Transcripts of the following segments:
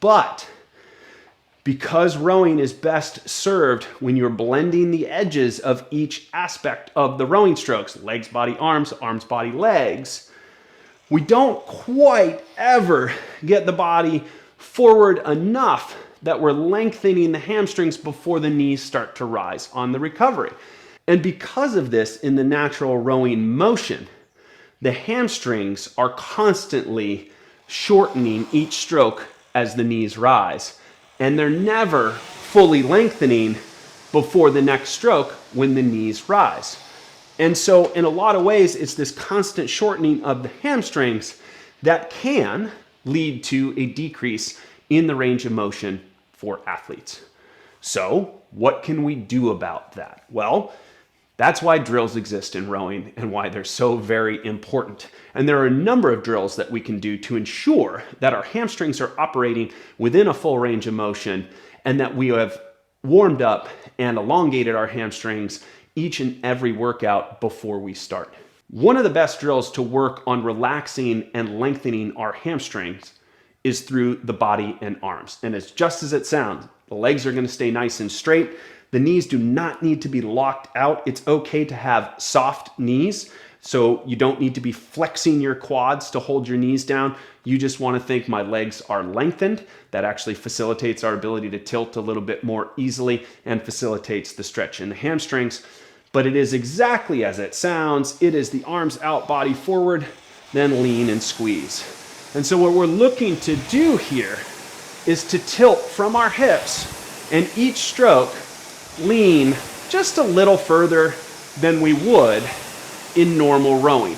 But because rowing is best served when you're blending the edges of each aspect of the rowing strokes, legs, body, arms, arms, body, legs, we don't quite ever get the body forward enough that we're lengthening the hamstrings before the knees start to rise on the recovery. And because of this, in the natural rowing motion, the hamstrings are constantly shortening each stroke as the knees rise. And they're never fully lengthening before the next stroke when the knees rise. And so in a lot of ways, it's this constant shortening of the hamstrings that can lead to a decrease in the range of motion for athletes. So what can we do about that? Well, that's why drills exist in rowing and why they're so very important. And there are a number of drills that we can do to ensure that our hamstrings are operating within a full range of motion and that we have warmed up and elongated our hamstrings each and every workout before we start. One of the best drills to work on relaxing and lengthening our hamstrings is through the body and arms. And it's just as it sounds. The legs are going to stay nice and straight. The knees do not need to be locked out. It's okay to have soft knees. So you don't need to be flexing your quads to hold your knees down. You just want to think my legs are lengthened. That actually facilitates our ability to tilt a little bit more easily and facilitates the stretch in the hamstrings. But it is exactly as it sounds. It is the arms out, body forward, then lean and squeeze. And so what we're looking to do here is to tilt from our hips and each stroke lean just a little further than we would in normal rowing.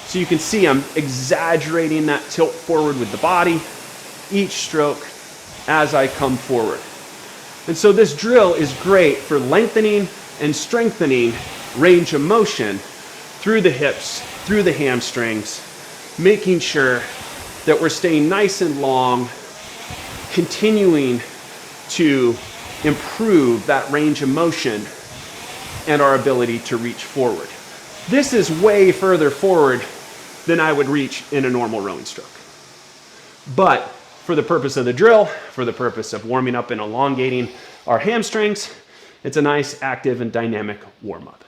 So you can see I'm exaggerating that tilt forward with the body, each stroke as I come forward. And so this drill is great for lengthening and strengthening range of motion through the hips, through the hamstrings, making sure that we're staying nice and long, continuing to improve that range of motion and our ability to reach forward. This is way further forward than I would reach in a normal rowing stroke. But for the purpose of the drill, for the purpose of warming up and elongating our hamstrings, it's a nice, active, and dynamic warm-up.